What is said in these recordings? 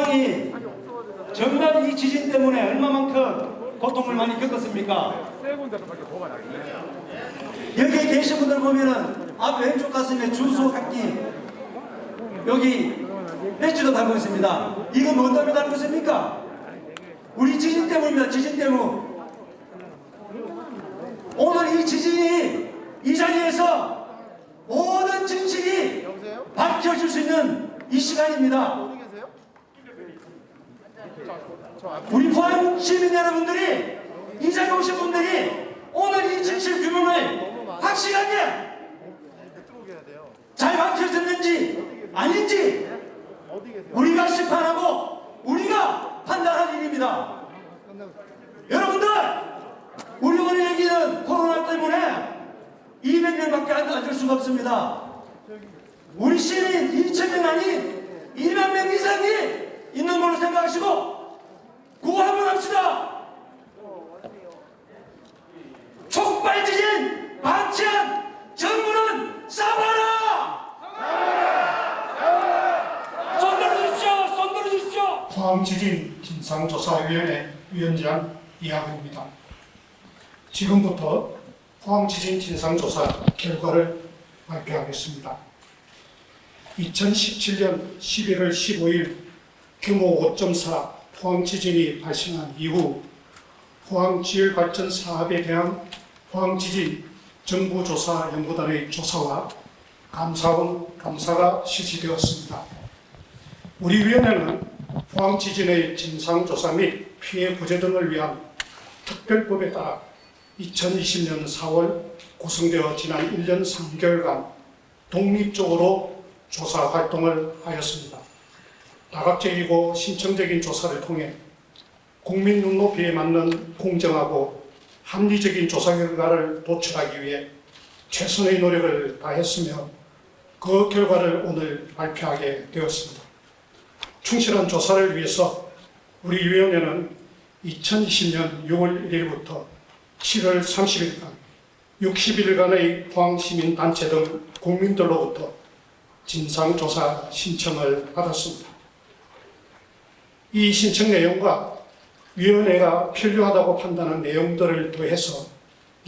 포항이 정말 이 지진 때문에 얼마만큼 고통을 많이 겪었습니까? 여기 계신 분들 보면은 앞 왼쪽 가슴에 주소 학기 여기 배지도 달고 있습니다. 이거 뭐 때문에 달고 있습니까? 우리 지진 때문입니다. 지진 때문. 오늘 이 지진이 이 자리에서 모든 진실이 밝혀질 수 있는 이 시간입니다. 우리 포항 시민 여러분들이 이 자리에 오신 분들이 오늘 이 진실 규명을 확실하게 잘 밝혀졌는지 아닌지 우리가 심판하고 우리가 판단할 일입니다. 여러분들, 우리 오늘 얘기는 코로나 때문에 200명밖에 앉을 수가 없습니다. 우리 시민 2,000명 아닌 2만 명 이상이 있는 걸로 생각하시고 구호 한번 합시다. 촉발 지진 방치한 정부는 사과하라! 손 들어주십시오. 손 들어주십시오. 포항지진 진상조사위원회 위원장 이하구입니다. 지금부터 포항지진 진상조사 결과를 발표하겠습니다. 2017년 11월 15일 규모 5.4 포항지진이 발생한 이후 포항지열발전 사업에 대한 포항지진 정부조사연구단의 조사와 감사가 실시되었습니다. 우리 위원회는 포항지진의 진상조사 및 피해 구제 등을 위한 특별법에 따라 2020년 4월 구성되어 지난 1년 3개월간 독립적으로 조사 활동을 하였습니다. 다각적이고 신청적인 조사를 통해 국민 눈높이에 맞는 공정하고 합리적인 조사 결과를 도출하기 위해 최선의 노력을 다했으며 그 결과를 오늘 발표하게 되었습니다. 충실한 조사를 위해서 우리 위원회는 2020년 6월 1일부터 7월 30일간 60일간의 포항시민단체 등 국민들로부터 진상조사 신청을 받았습니다. 이 신청 내용과 위원회가 필요하다고 판단한 내용들을 더해서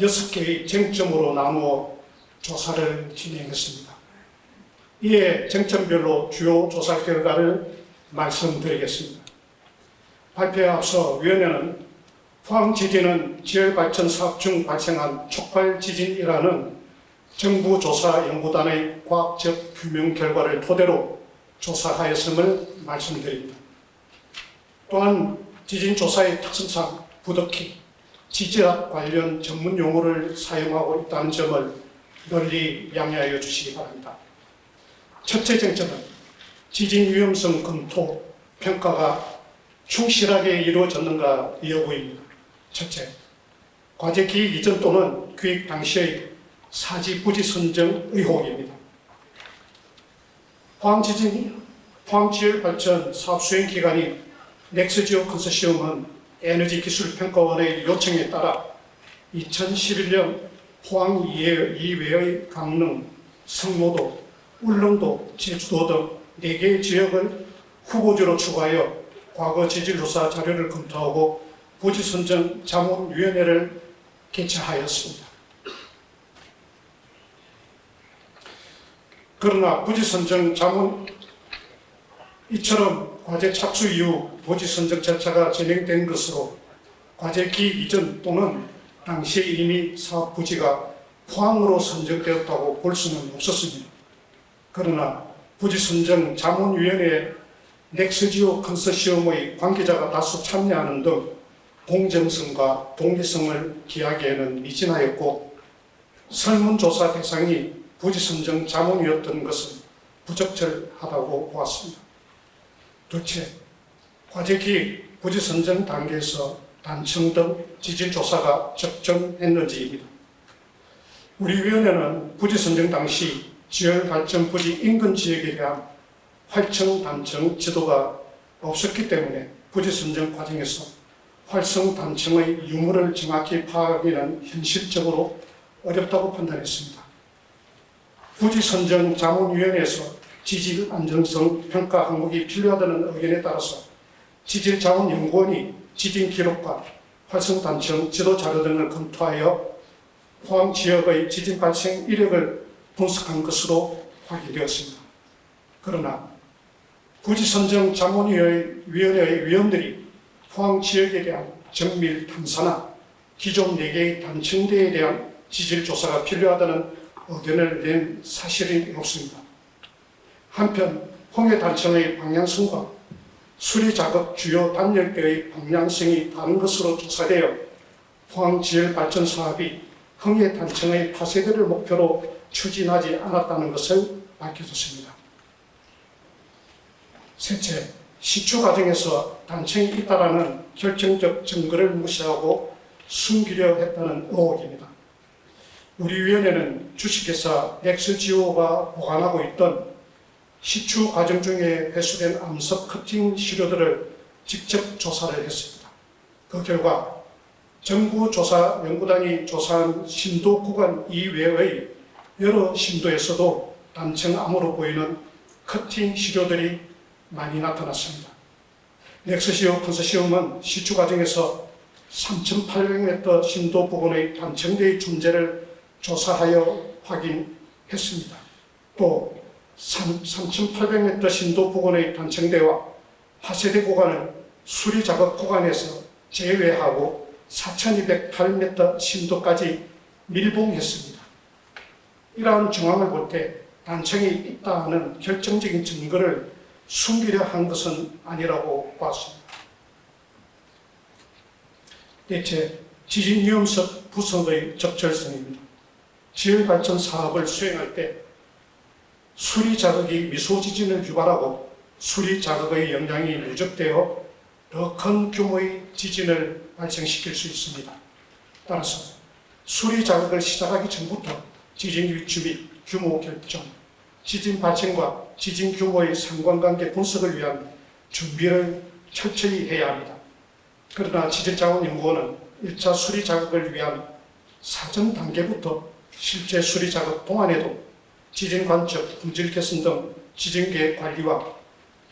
6개의 쟁점으로 나누어 조사를 진행했습니다. 이에 쟁점별로 주요 조사 결과를 말씀드리겠습니다. 발표에 앞서 위원회는 포항지진은 지열발전 사업 중 발생한 촉발지진이라는 정부조사연구단의 과학적 규명 결과를 토대로 조사하였음을 말씀드립니다. 또한 지진조사의 특성상 부득이 지질학 관련 전문 용어를 사용하고 있다는 점을 널리 양해하여 주시기 바랍니다. 첫째 쟁점은 지진 위험성 검토, 평가가 충실하게 이루어졌는가 여부입니다. 첫째, 과제 기획 이전 또는 기획 당시의 사지부지 선정 의혹입니다. 포항지열발전 사업 수행 기관인 넥스지오 컨소시엄은 에너지기술평가원의 요청에 따라 2011년 포항 이외의 강릉, 성모도, 울릉도, 제주도 등 4개의 지역을 후보지로 추가하여 과거 지질조사 자료를 검토하고 부지선정 자문위원회를 개최하였습니다. 그러나 부지선정 자문 이처럼 과제 착수 이후 부지선정 절차가 진행된 것으로 과제 기획 이전 또는 당시에 이미 사업 부지가 포항으로 선정되었다고 볼 수는 없었습니다. 그러나 부지선정 자문위원회에 넥스지오 컨소시엄의 관계자가 다수 참여하는 등 공정성과 독립성을 기하기에는 미진하였고 설문조사 대상이 부지선정 자문이었던 것은 부적절하다고 보았습니다. 둘째, 과제기획 부지선정 단계에서 단층 등 지질조사가 적정했는지입니다. 우리 위원회는 부지선정 당시 지열발전 부지 인근 지역에 대한 활성 단층 지도가 없었기 때문에 부지선정 과정에서 활성 단층의 유무를 정확히 파악하기는 현실적으로 어렵다고 판단했습니다. 부지선정 자문위원회에서 지질 안정성 평가 항목이 필요하다는 의견에 따라서 지질자원연구원이 지진 기록과 활성단층 지도 자료 등을 검토하여 포항 지역의 지진 발생 이력을 분석한 것으로 확인되었습니다. 그러나 부지선정자문위원회의 위원들이 포항 지역에 대한 정밀 탐사나 기존 4개의 단층대에 대한 지질 조사가 필요하다는 의견을 낸 사실이 없습니다. 한편 홍해 단층의 방향성과 수리 작업 주요 단열대의 방향성이 다른 것으로 조사되어 포항 지열 발전 사업이 홍해 단층의 파쇄대를 목표로 추진하지 않았다는 것을 밝혀졌습니다. 셋째, 시추 과정에서 단층이 있다라는 결정적 증거를 무시하고 숨기려 했다는 의혹입니다. 우리 위원회는 주식회사 넥스지오가 보관하고 있던 시추 과정 중에 회수된 암석 커팅 시료들을 직접 조사를 했습니다. 그 결과 정부 조사 연구단이 조사한 신도 구간 이외의 여러 신도에서도 단층 암으로 보이는 커팅 시료들이 많이 나타났습니다. 넥스지오 컨소시엄은 시추 과정에서 3,800m 신도 부근의 단층대의 존재를 조사하여 확인했습니다. 또 3,800m 신도 부근의 단층대와 파쇄대 구간을 수리 작업 구간에서 제외하고 4,208m 신도까지 밀봉했습니다. 이러한 정황을 볼 때 단층이 있다는 결정적인 증거를 숨기려 한 것은 아니라고 보았습니다. 대체 지진 위험성 분석의 적절성입니다. 지열발전 사업을 수행할 때 수리 자극이 미소 지진을 유발하고 수리 자극의 영향이 누적되어 더 큰 규모의 지진을 발생시킬 수 있습니다. 따라서 수리 자극을 시작하기 전부터 지진 위치 및 규모 결정, 지진 발생과 지진 규모의 상관관계 분석을 위한 준비를 철저히 해야 합니다. 그러나 지질자원연구원은 1차 수리 자극을 위한 사전 단계부터 실제 수리 작업 동안에도 지진 관측, 품질 개선 등 지진 계획 관리와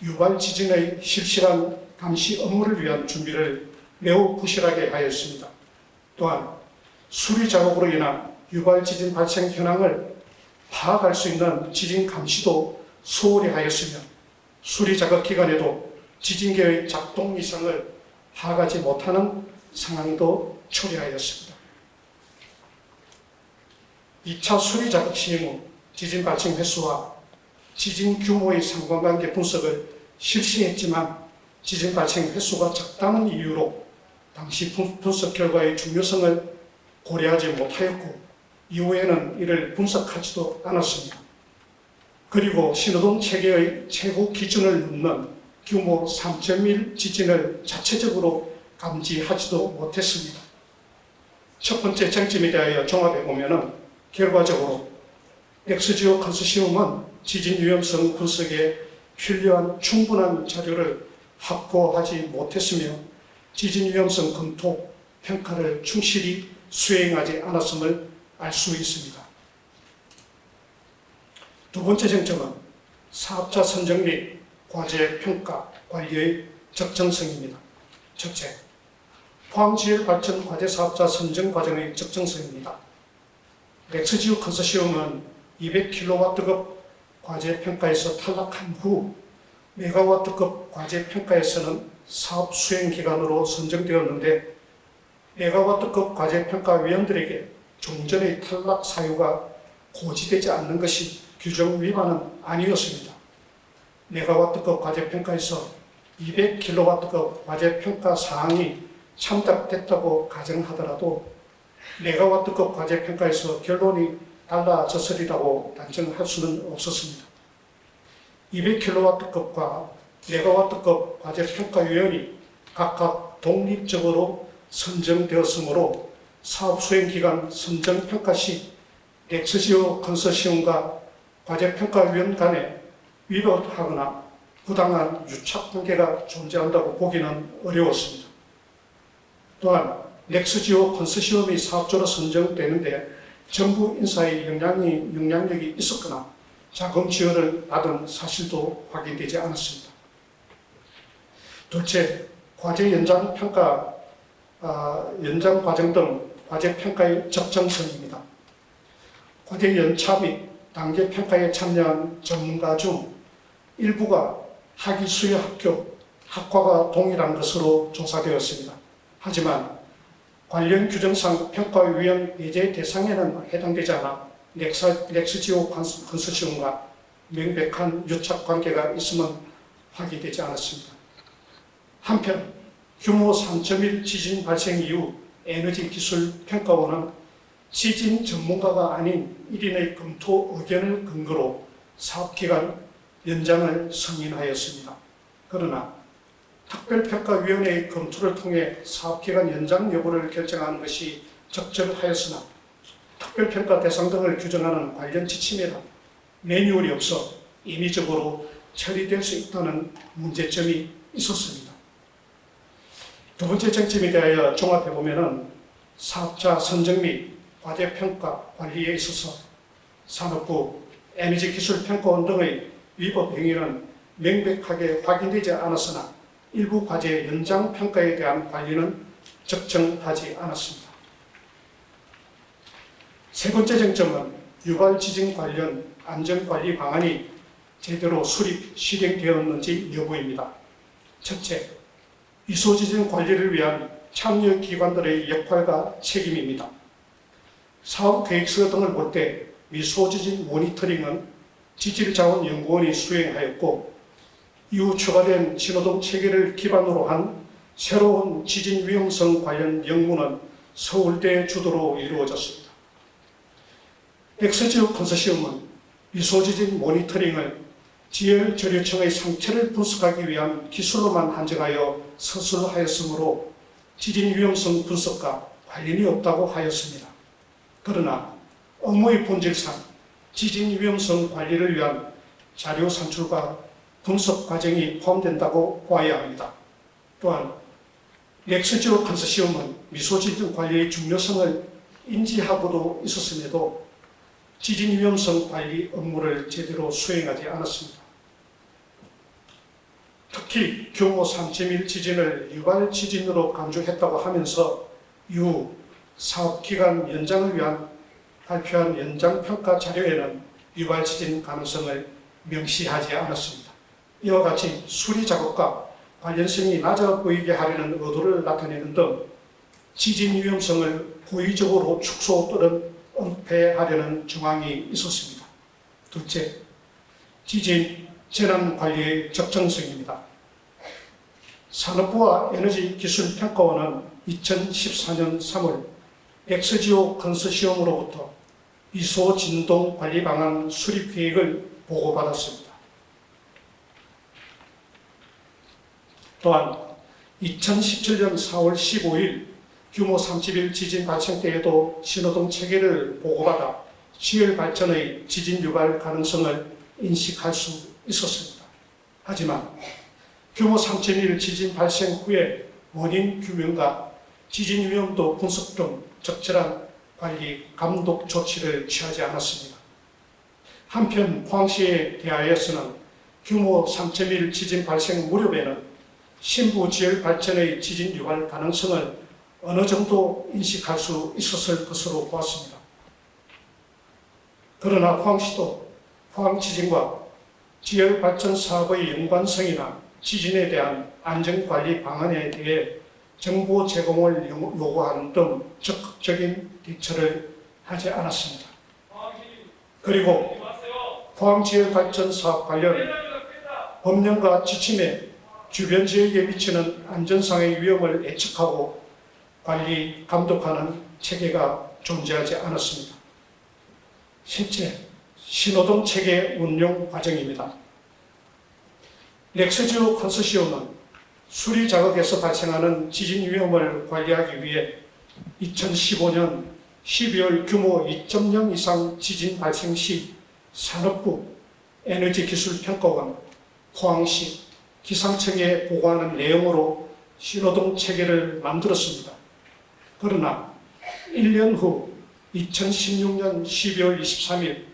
유발 지진의 실시간 감시 업무를 위한 준비를 매우 부실하게 하였습니다. 또한 수리 작업으로 인한 유발 지진 발생 현황을 파악할 수 있는 지진 감시도 소홀히 하였으며 수리 작업 기간에도 지진계의 작동 이상을 파악하지 못하는 상황도 초래하였습니다. 2차 수리 작업 시행 후 지진 발생 횟수와 지진 규모의 상관관계 분석을 실시했지만 지진 발생 횟수가 작다는 이유로 당시 분석 결과의 중요성을 고려하지 못하였고 이후에는 이를 분석하지도 않았습니다. 그리고 신호등 체계의 최고 기준을 넘는 규모 3.1 지진을 자체적으로 감지하지도 못했습니다. 첫 번째 쟁점에 대하여 종합해 보면 결과적으로 넥스지오 컨소시엄은 지진 위험성 분석에 필요한 충분한 자료를 확보하지 못했으며 지진 위험성 검토, 평가를 충실히 수행하지 않았음을 알 수 있습니다. 두 번째 쟁점은 사업자 선정 및 과제 평가 관리의 적정성입니다. 첫째, 포항지열발전 과제 사업자 선정 과정의 적정성입니다. 넥스지오 컨소시엄은 200kW급 과제 평가에서 탈락한 후 메가와트급 과제 평가에서는 사업 수행 기간으로 선정되었는데 메가와트급 과제 평가 위원들에게 종전의 탈락 사유가 고지되지 않는 것이 규정 위반은 아니었습니다. 메가와트급 과제 평가에서 200kW급 과제 평가 사항이 참작됐다고 가정하더라도 메가와트급 과제 평가에서 결론이 달라졌으리라고 단정할 수는 없었습니다. 200kW급과 메가와트급 과제 평가위원이 각각 독립적으로 선정되었으므로 사업 수행 기간 선정 평가 시 넥스지오 컨소시엄과 과제 평가위원 간에 위법하거나 부당한 유착 관계가 존재한다고 보기는 어려웠습니다. 또한 넥스지오 컨소시엄이 사업자로 선정되는데 정부 인사의 영향력이 있었거나 자금 지원을 받은 사실도 확인되지 않았습니다. 둘째, 과제 연장 평가, 연장 과정 등 과제 평가의 적정성입니다. 과제 연차 및 단계 평가에 참여한 전문가 중 일부가 학위 수여 학교, 학과가 동일한 것으로 조사되었습니다. 하지만 관련 규정상 평가위원 배제 대상에는 해당되지 않아 넥스지오 컨소시엄과 명백한 유착 관계가 있음은 확인되지 않았습니다. 한편 규모 3.1 지진 발생 이후 에너지기술평가원은 지진 전문가가 아닌 1인의 검토 의견을 근거로 사업기간 연장을 승인하였습니다. 그러나 특별평가위원회의 검토를 통해 사업기간 연장 여부를 결정하는 것이 적절하였으나 특별평가 대상 등을 규정하는 관련 지침이나 매뉴얼이 없어 임의적으로 처리될 수 있다는 문제점이 있었습니다. 두 번째 쟁점에 대하여 종합해보면 사업자 선정 및 과제평가 관리에 있어서 산업부, 에너지기술평가원 등의 위법 행위는 명백하게 확인되지 않았으나 일부 과제 연장 평가에 대한 관리는 적정하지 않았습니다. 세 번째 쟁점은 유발 지진 관련 안전관리 방안이 제대로 수립, 실행되었는지 여부입니다. 첫째, 미소지진 관리를 위한 참여 기관들의 역할과 책임입니다. 사업 계획서 등을 볼 때 미소지진 모니터링은 지질자원연구원이 수행하였고 이후 추가된 신호등 체계를 기반으로 한 새로운 지진 위험성 관련 연구는 서울대 주도로 이루어졌습니다. 엑스지오 컨소시엄은 미소지진 모니터링을 지열저류층의 상태를 분석하기 위한 기술로만 한정하여 서술하였으므로 지진 위험성 분석과 관련이 없다고 하였습니다. 그러나 업무의 본질상 지진 위험성 관리를 위한 자료 산출과 분석 과정이 포함된다고 보아야 합니다. 또한 엑스지오 컨소시엄은 미소지진 관리의 중요성을 인지하고도 있었음에도 지진 위험성 관리 업무를 제대로 수행하지 않았습니다. 특히 규모 3.1 지진을 유발 지진으로 간주했다고 하면서 이후 사업기간 연장을 위한 발표한 연장평가 자료에는 유발 지진 가능성을 명시하지 않았습니다. 이와 같이 수리 작업과 관련성이 낮아 보이게 하려는 의도를 나타내는 등 지진 위험성을 고의적으로 축소 또는 은폐하려는 정황이 있었습니다. 둘째, 지진 재난관리의 적정성입니다. 산업부와 에너지기술평가원은 2014년 3월 엑스지오 컨소시엄으로부터 미소진동관리방안 수립계획을 보고받았습니다. 또한 2017년 4월 15일 규모 3.1 지진 발생 때에도 신호등 체계를 보고받아 지열 발전의 지진 유발 가능성을 인식할 수 있었습니다. 하지만 규모 3.1 지진 발생 후에 원인 규명과 지진 위험도 분석 등 적절한 관리 감독 조치를 취하지 않았습니다. 한편 포항시에 대하여서는 규모 3.1 지진 발생 무렵에는 신부 지열 발전의 지진 유발 가능성을 어느 정도 인식할 수 있었을 것으로 보았습니다. 그러나 포항시도 포항 지진과 지열 발전 사업의 연관성이나 지진에 대한 안전관리 방안에 대해 정보 제공을 요구하는 등 적극적인 대처를 하지 않았습니다. 그리고 포항 지열 발전 사업 관련 법령과 지침에 주변 지역에 미치는 안전상의 위험을 예측하고 관리, 감독하는 체계가 존재하지 않았습니다. 셋째, 신호등 체계 운용 과정입니다. 엑스지오 컨소시엄은 수리 작업에서 발생하는 지진 위험을 관리하기 위해 2015년 12월 규모 2.0 이상 지진 발생 시 산업부, 에너지기술평가원, 포항시, 기상청에 보고하는 내용으로 신호등 체계를 만들었습니다. 그러나 1년 후 2016년 12월 23일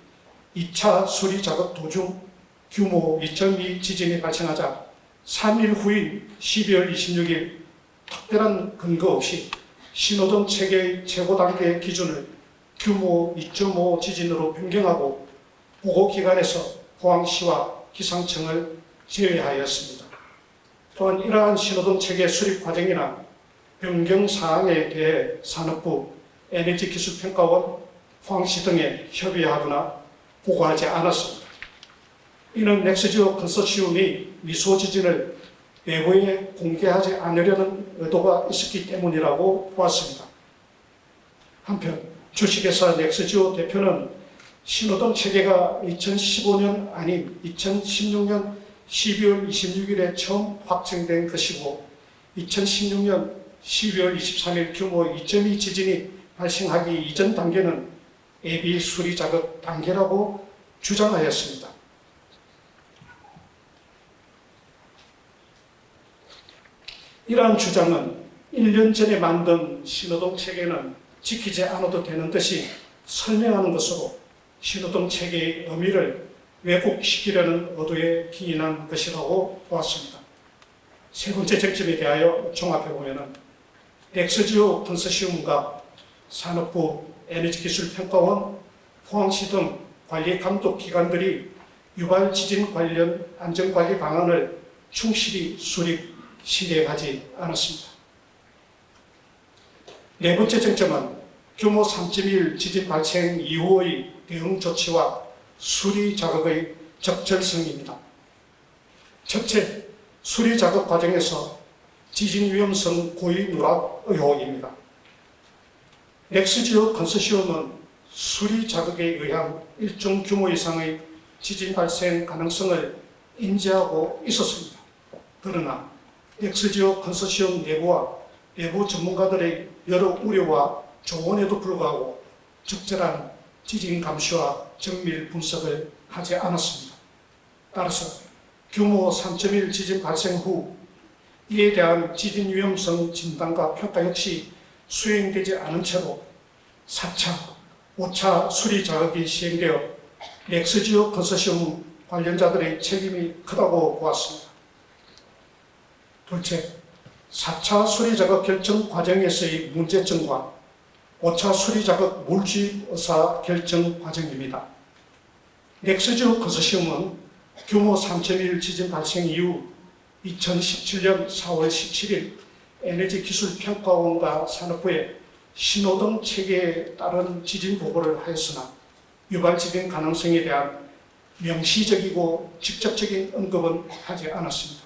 2차 수리 작업 도중 규모 2.2 지진이 발생하자 3일 후인 12월 26일 특별한 근거 없이 신호등 체계의 최고 단계 기준을 규모 2.5 지진으로 변경하고 보고기관에서 포항시와 기상청을 제외하였습니다. 또한 이러한 신호등 체계 수립 과정이나 변경 사항에 대해 산업부, 에너지기술평가원, 포항시 등에 협의하거나 보고하지 않았습니다. 이는 넥스지오 컨소시움이 미소 지진을 내부에 공개하지 않으려는 의도가 있었기 때문이라고 보았습니다. 한편 주식회사 넥스지오 대표는 신호등 체계가 2015년 아닌 2016년 12월 26일에 처음 확정된 것이고 2016년 12월 23일 규모 2.2 지진이 발생하기 이전 단계는 예비 수리 작업 단계라고 주장하였습니다. 이러한 주장은 1년 전에 만든 신호등 체계는 지키지 않아도 되는 듯이 설명하는 것으로 신호등 체계의 의미를 왜곡시키려는 의도에 기인한 것이라고 보았습니다. 세 번째 쟁점에 대하여 종합해보면 넥스지오 컨소시움과 산업부, 에너지기술평가원, 포항시 등 관리감독기관들이 유발 지진 관련 안전관리 방안을 충실히 수립, 실행하지 않았습니다. 네 번째 쟁점은 규모 3.1 지진 발생 이후의 대응 조치와 수리 작업의 적절성입니다. 첫째, 수리 작업 과정에서 지진 위험성 고의 누락 의혹입니다. 넥스지오 컨소시움은 수리 작업에 의한 일정 규모 이상의 지진 발생 가능성을 인지하고 있었습니다. 그러나 넥스지오 컨소시움 내부와 내부 전문가들의 여러 우려와 조언에도 불구하고 적절한 지진 감시와 정밀 분석을 하지 않았습니다. 따라서 규모 3.1 지진 발생 후 이에 대한 지진 위험성 진단과 평가 역시 수행되지 않은 채로 4차, 5차 수리 작업이 시행되어 넥스지오 컨소시움 관련자들의 책임이 크다고 보았습니다. 둘째, 4차 수리 작업 결정 과정에서의 문제점과 5차 수리 작업 물주입 의사 결정 과정입니다. 넥스지오 컨소시움은 규모 3.1 지진 발생 이후 2017년 4월 17일 에너지기술평가원과 산업부에 신호등 체계에 따른 지진 보고를 하였으나 유발 지진 가능성에 대한 명시적이고 직접적인 언급은 하지 않았습니다.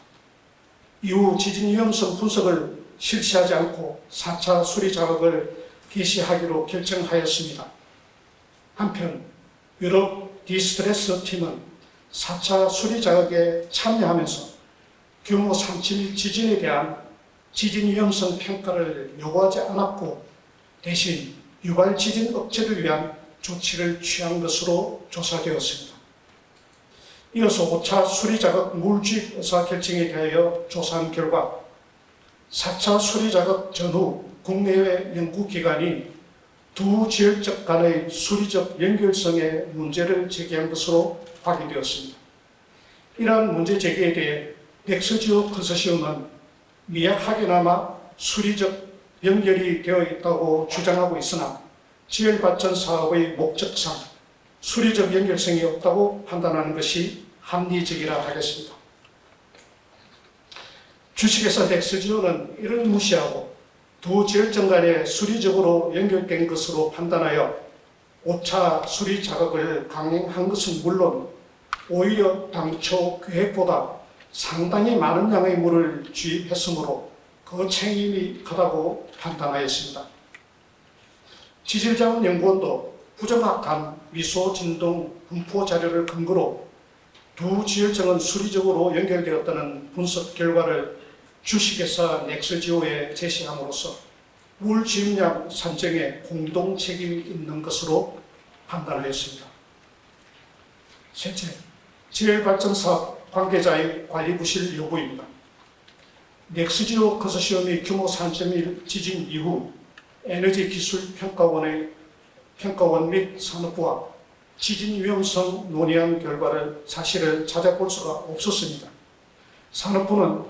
이후 지진 위험성 분석을 실시하지 않고 4차 수리 작업을 개시하기로 결정하였습니다. 한편 유럽 디스트레스 팀은 4차 수리 작업에 참여하면서 규모 3.1 지진에 대한 지진 위험성 평가를 요구하지 않았고 대신 유발 지진 억제를 위한 조치를 취한 것으로 조사되었습니다. 이어서 5차 수리작업 물주입 의사결정에 대하여 조사한 결과 4차 수리작업 전후 국내외 연구기관이 두 지역적 간의 수리적 연결성에 문제를 제기한 것으로 확인되었습니다. 이러한 문제 제기에 대해 넥스지오 컨소시움은 미약하게나마 수리적 연결이 되어 있다고 주장하고 있으나 지열발전 사업의 목적상 수리적 연결성이 없다고 판단하는 것이 합리적이라 하겠습니다. 주식회사 넥스지오는 이를 무시하고 두 지열정 간에 수리적으로 연결된 것으로 판단하여 5차 수리 작업을 강행한 것은 물론 오히려 당초 계획보다 상당히 많은 양의 물을 주입했으므로 그 책임이 크다고 판단하였습니다. 지질자원연구원도 부정확한 미소 진동 분포 자료를 근거로 두 지열정은 수리적으로 연결되었다는 분석 결과를 주식회사 넥스지오에 제시함으로써 물 주입량 산정에 공동 책임이 있는 것으로 판단하였습니다. 셋째, 지열발전 사업 관계자의 관리 부실 여부입니다. 넥스지오 컨소시엄이 규모 3.1 지진 이후 에너지기술평가원 및 산업부와 지진 위험성 논의한 결과를 사실을 찾아볼 수가 없었습니다. 산업부는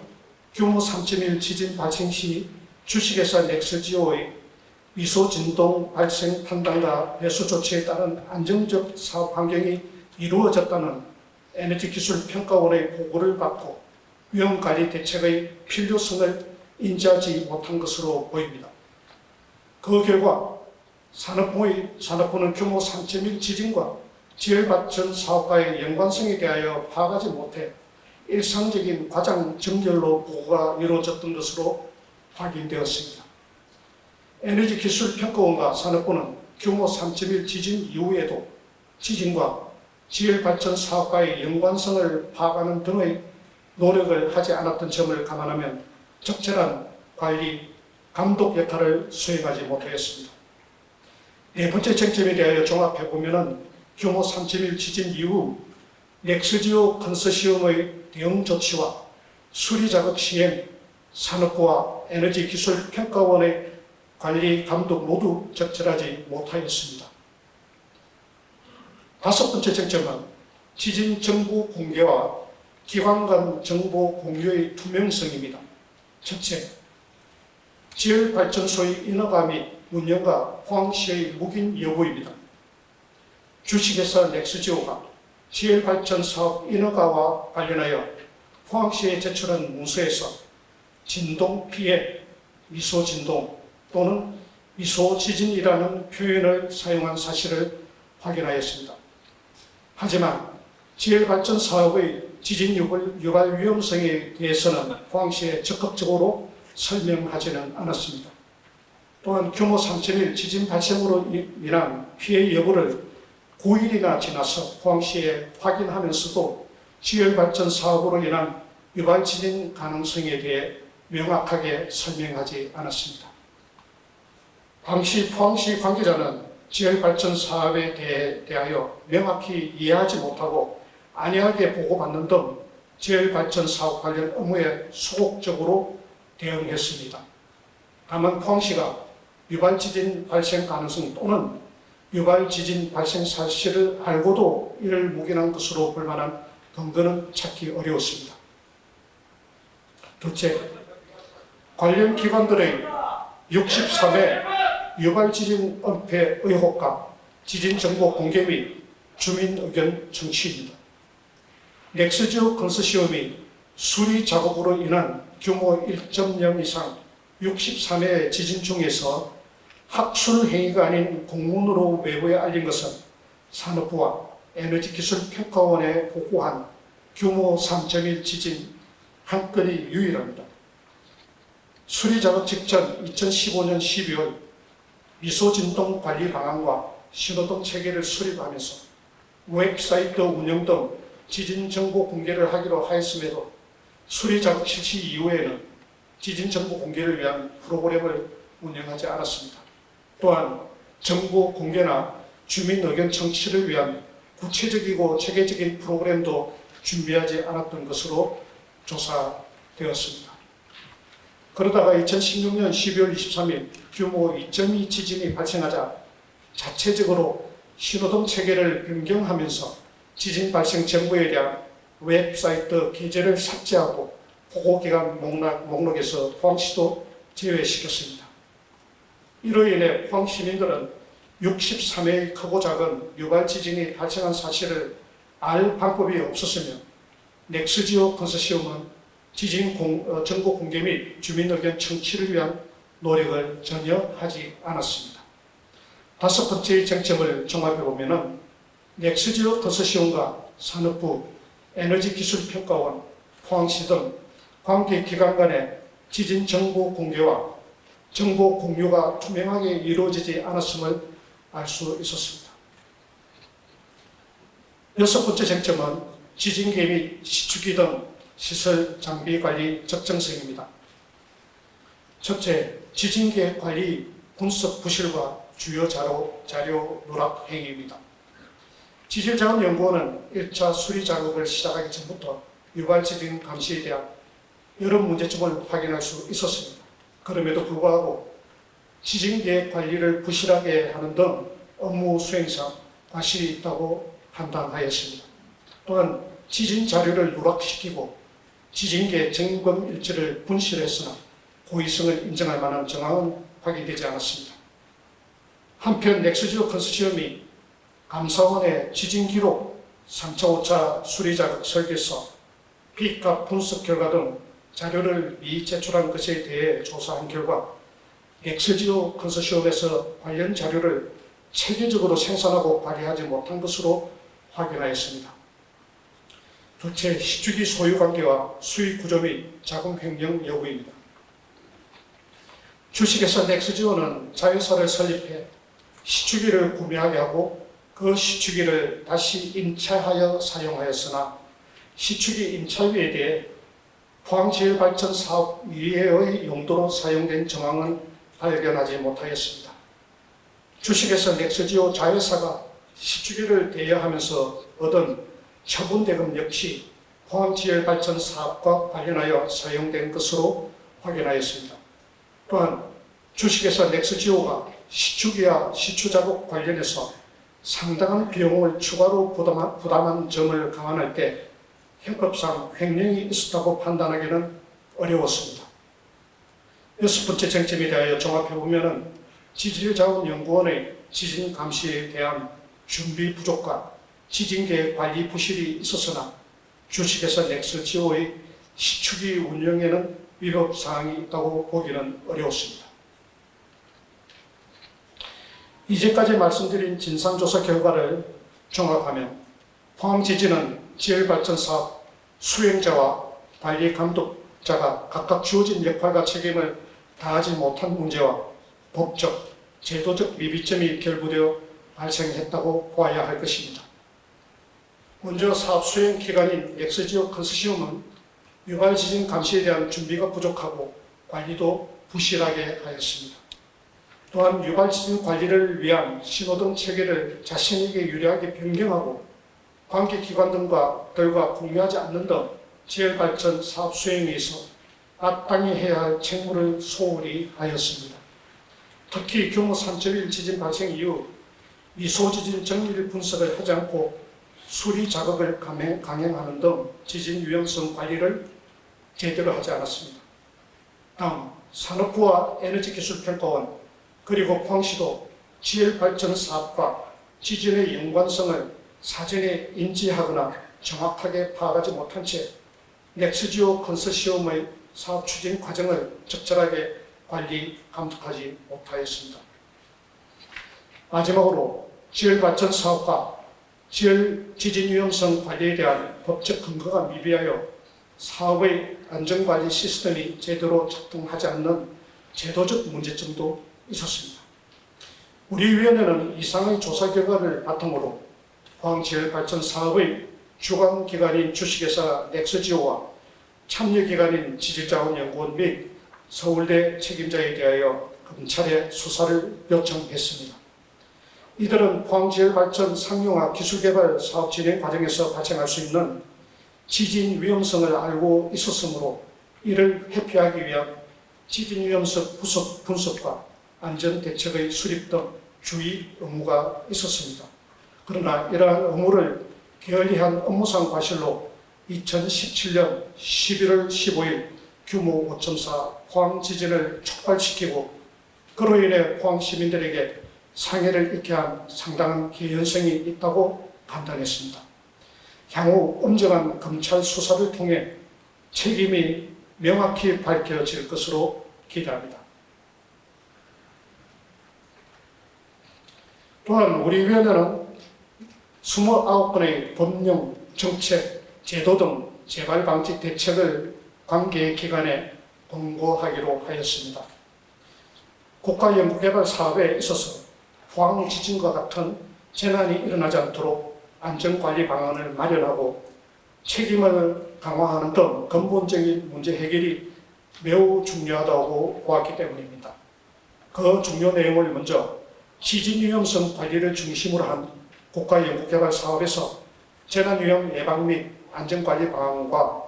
규모 3.1 지진 발생 시 주식회사 넥스지오의 미소 진동 발생 판단과 배수 조치에 따른 안정적 사업 환경이 이루어졌다는 에너지기술평가원의 보고를 받고 위험관리 대책의 필요성을 인지하지 못한 것으로 보입니다. 그 결과 산업부는 규모 3.1 지진과 지열발전 사업과의 연관성에 대하여 파악하지 못해 일상적인 과장 정결로 보고가 이루어졌던 것으로 확인되었습니다. 에너지기술평가원과 산업부는 규모 3.1 지진 이후에도 지진과 지열발전 사업과의 연관성을 파악하는 등의 노력을 하지 않았던 점을 감안하면 적절한 관리, 감독 역할을 수행하지 못하였습니다. 네 번째 쟁점에 대하여 종합해보면 규모 3.1 지진 이후 넥스지오 컨소시엄의 대응 조치와 수리작업 시행, 산업부와 에너지기술평가원의 관리, 감독 모두 적절하지 못하였습니다. 다섯 번째 쟁점은 지진 정보 공개와 기관 간 정보 공유의 투명성입니다. 첫째, 지열발전소의 인허가 및 운영과 포항시의 묵인 여부입니다. 주식회사 넥스지오가 지열발전 사업 인허가와 관련하여 포항시에 제출한 문서에서 진동 피해, 미소 진동 또는 미소 지진이라는 표현을 사용한 사실을 확인하였습니다. 하지만 지열발전 사업의 지진 유발 위험성에 대해서는 포항시에 적극적으로 설명하지는 않았습니다. 또한 규모 3.1 지진 발생으로 인한 피해 여부를 9일이나 지나서 포항시에 확인하면서도 지열발전 사업으로 인한 유발 지진 가능성에 대해 명확하게 설명하지 않았습니다. 당시 포항시 관계자는 지열발전 사업에 대하여 명확히 이해하지 못하고 안이하게 보고받는 등 지열발전 사업 관련 업무에 소극적으로 대응했습니다. 다만 포항시가 유발지진 발생 가능성 또는 유발지진 발생 사실을 알고도 이를 묵인한 것으로 볼 만한 근거는 찾기 어려웠습니다. 둘째, 관련 기관들의 63회 유발지진 은폐 의혹과 지진정보 공개 및 주민 의견 청취입니다. 넥스지오 컨소시엄이 수리 작업으로 인한 규모 1.0 이상 63회 지진 중에서 학술 행위가 아닌 공문으로 외부에 알린 것은 산업부와 에너지기술평가원에 보고한 규모 3.1 지진 한 건이 유일합니다. 수리 작업 직전 2015년 12월 미소진동 관리 방안과 신호등 체계를 수립하면서 웹사이트 운영 등 지진 정보 공개를 하기로 하였음에도 수리 작업 실시 이후에는 지진 정보 공개를 위한 프로그램을 운영하지 않았습니다. 또한 정보 공개나 주민 의견 청취를 위한 구체적이고 체계적인 프로그램도 준비하지 않았던 것으로 조사되었습니다. 그러다가 2016년 12월 23일 규모 2.2 지진이 발생하자 자체적으로 신호등 체계를 변경하면서 지진 발생 정보에 대한 웹사이트 게재를 삭제하고 보고기간 목록에서 포항시도 제외시켰습니다. 이로 인해 포항 시민들은 63회의 크고 작은 유발 지진이 발생한 사실을 알 방법이 없었으며 넥스지오 컨소시엄은 지진 정보 공개 및 주민 의견 청취를 위한 노력을 전혀 하지 않았습니다. 다섯 번째 쟁점을 종합해보면 넥스지오 컨소시엄과 산업부, 에너지기술평가원, 포항시 등 관계기관 간의 지진 정보 공개와 정보 공유가 투명하게 이루어지지 않았음을 알 수 있었습니다. 여섯 번째 쟁점은 지진계 및 시추기 등 시설 장비 관리 적정성입니다. 첫째, 지진계 관리 분석 부실과 주요 자료 누락 행위입니다. 지질자원연구원은 1차 수리 작업을 시작하기 전부터 유발 지진 감시에 대한 여러 문제점을 확인할 수 있었습니다. 그럼에도 불구하고 지진계획 관리를 부실하게 하는 등 업무 수행상 과실이 있다고 판단하였습니다. 또한 지진 자료를 누락시키고 지진계 점검 일지를 분실했으나 고의성을 인정할 만한 정황은 확인되지 않았습니다. 한편 넥스지오 컨소시엄이 감사원의 지진 기록 3차, 5차 수리 자격 설계서, 비값 분석 결과 등 자료를 미제출한 것에 대해 조사한 결과 넥스지오 컨소시엄에서 관련 자료를 체계적으로 생산하고 발휘하지 못한 것으로 확인하였습니다. 둘째, 시축이 소유 관계와 수익 구조 및 자금 횡령 여부입니다. 주식회사 넥스지오는 자회사를 설립해 시축기를 구매하게 하고 그 시축기를 다시 임차하여 사용하였으나 시축기 임차비에 대해 포항지역발전 사업 이외의 용도로 사용된 정황은 발견하지 못하였습니다. 주식회사 넥스지오 자회사가 시축기를 대여하면서 얻은 처분대금 역시 포항지역발전 사업과 관련하여 사용된 것으로 확인하였습니다. 또한 주식회사 넥스지오가 시축이와 시추작업 관련해서 상당한 비용을 추가로 부담한 점을 감안할 때 형법상 횡령이 있었다고 판단하기는 어려웠습니다. 여섯 번째 쟁점에 대하여 종합해보면 지질자원연구원의 지진 감시에 대한 준비 부족과 지진계획 관리 부실이 있었으나 주식회사 넥스지오의 시축이 운영에는 위법 사항이 있다고 보기는 어려웠습니다. 이제까지 말씀드린 진상조사 결과를 종합하면 포항지진은 지열발전사업 수행자와 관리감독자가 각각 주어진 역할과 책임을 다하지 못한 문제와 법적, 제도적 미비점이 결부되어 발생했다고 보아야 할 것입니다. 먼저 사업 수행 기관인 넥스지오 컨소시엄은 유발지진 감시에 대한 준비가 부족하고 관리도 부실하게 하였습니다. 또한 유발지진 관리를 위한 신호등 체계를 자신에게 유리하게 변경하고 관계기관 들과 공유하지 않는 등 지역발전 사업 수행에 있어 마땅히 해야 할 책무를 소홀히 하였습니다. 특히 규모 3.1 지진 발생 이후 미소지진 정밀 분석을 하지 않고 수리 작업을 강행하는 등 지진 위험성 관리를 제대로 하지 않았습니다. 다음, 산업부와 에너지기술평가원 그리고 포항시도 지열발전 사업과 지진의 연관성을 사전에 인지하거나 정확하게 파악하지 못한 채 넥스지오 컨소시엄의 사업 추진 과정을 적절하게 관리, 감독하지 못하였습니다. 마지막으로 지열발전 사업과 지진 위험성 관리에 대한 법적 근거가 미비하여 사업의 안전관리 시스템이 제대로 작동하지 않는 제도적 문제점도 있었습니다. 우리 위원회는 이상의 조사 결과를 바탕으로 포항지열발전 사업의 주관기관인 주식회사 넥스지오와 참여기관인 지질자원연구원 및 서울대 책임자에 대하여 검찰에 수사를 요청했습니다. 이들은 포항지열발전 상용화 기술개발 사업 진행 과정에서 발생할 수 있는 지진 위험성을 알고 있었으므로 이를 회피하기 위한 지진 위험성 분석과 안전대책의 수립 등 주의 의무가 있었습니다. 그러나 이러한 의무를 게을리한 업무상 과실로 2017년 11월 15일 규모 5.4 포항 지진을 촉발시키고 그로 인해 포항 시민들에게 상해를 입게 한 상당한 개연성이 있다고 판단했습니다. 향후 엄정한 검찰 수사를 통해 책임이 명확히 밝혀질 것으로 기대합니다. 또한 우리 위원회는 29건의 법령, 정책, 제도 등 재발 방지 대책을 관계기관에 공고하기로 하였습니다. 국가연구개발 사업에 있어서 포항 지진과 같은 재난이 일어나지 않도록 안전관리 방안을 마련하고 책임을 강화하는 등 근본적인 문제 해결이 매우 중요하다고 보았기 때문입니다. 그 중요 내용을 먼저 지진 위험성 관리를 중심으로 한 국가연구개발 사업에서 재난위험 예방 및 안전관리 방안과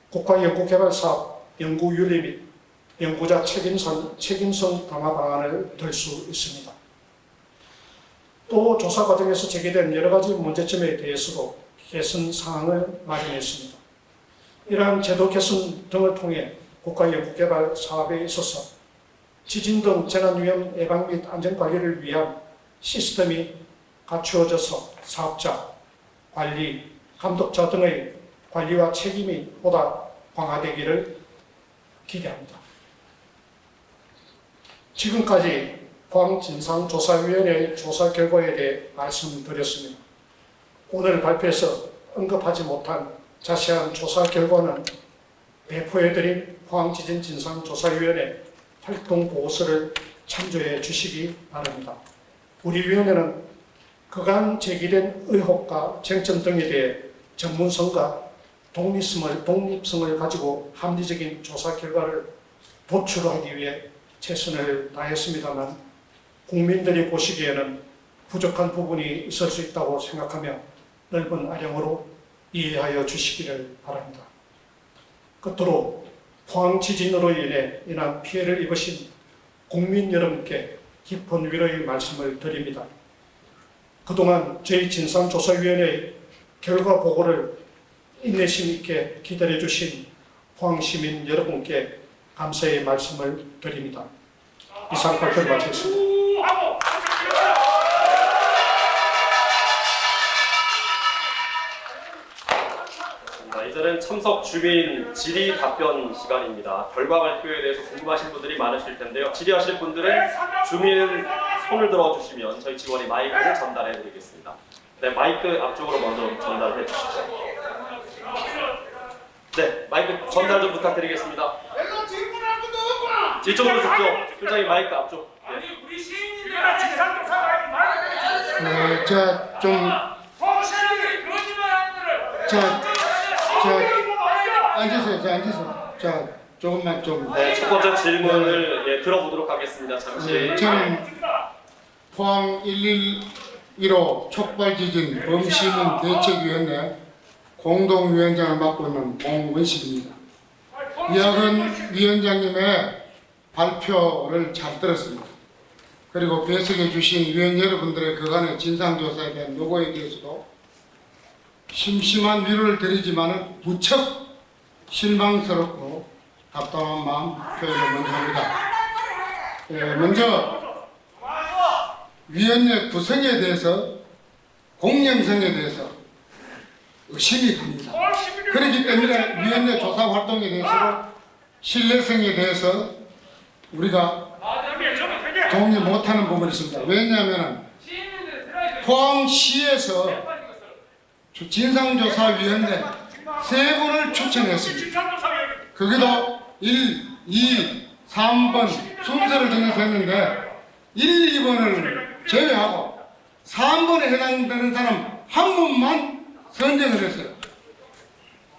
국가연구개발 사업 연구윤리 및 연구자 책임성 강화 방안을 들 수 있습니다. 또 조사 과정에서 제기된 여러 가지 문제점에 대해서도 개선 사항을 마련했습니다. 이러한 제도 개선 등을 통해 국가연구개발 사업에 있어서 지진 등 재난위험 예방 및 안전관리를 위한 시스템이 갖추어져서 사업자, 관리, 감독자 등의 관리와 책임이 보다 강화되기를 기대합니다. 지금까지 포항진상조사위원회의 조사 결과에 대해 말씀드렸습니다. 오늘 발표에서 언급하지 못한 자세한 조사 결과는 배포해드린 포항지진진상조사위원회 활동보고서를 참조해 주시기 바랍니다. 우리 위원회는 그간 제기된 의혹과 쟁점 등에 대해 전문성과 독립성을 가지고 합리적인 조사 결과를 도출하기 위해 최선을 다했습니다만 국민들이 보시기에는 부족한 부분이 있을 수 있다고 생각하며 넓은 아량으로 이해하여 주시기를 바랍니다. 끝으로 포항 지진으로 인한 피해를 입으신 국민 여러분께 깊은 위로의 말씀을 드립니다. 그동안 저희 진상조사위원회의 결과 보고를 인내심 있게 기다려 주신 포항시민 여러분께 감사의 말씀을 드립니다. 이상 발표를 마치겠습니다. 이제는 참석 주민 질의 답변 시간입니다. 결과 발표에 대해서 궁금하신 분들이 많으실 텐데요. 질의하실 분들은 주민 손을 들어주시면 저희 직원이 마이크를 전달해 드리겠습니다. 네, 마이크 앞쪽으로 먼저 전달해 주시죠. 네, 마이크 전달 좀 부탁드리겠습니다. 이쪽으로 주십시오. 실장님 마이크 앞쪽. 네. 아니 우리 시민들이 진상조사가 말을 앉으세요. 조금만 좀. 네, 첫 번째 질문을 들어보도록 하겠습니다. 잠시. 저는 포항 111호 촉발지진 범시민 대책위원회 공동위원장을 맡고 있는 공원식입니다. 이학은 위원장님의 발표를 잘 들었습니다. 그리고 배석해 주신 위원 여러분들의 그간의 진상조사에 대한 노고에 대해서도 심심한 위로를 드리지만 무척 실망스럽고 답답한 마음 표현을 먼저 합니다. 먼저 위원회 구성에 대해서 공정성에 대해서 의심이 갑니다. 그렇기 때문에 위원회 조사 활동에 대해서도 신뢰성에 대해서 우리가 동의 못하는 부분이 있습니다. 왜냐하면 포항시에서 진상조사위원회 3분을 추천했습니다. 거기도 1, 2, 3번 순서를 정해서 했는데 1, 2번을 제외하고 3번에 해당되는 사람 한 분만 선정을 했어요.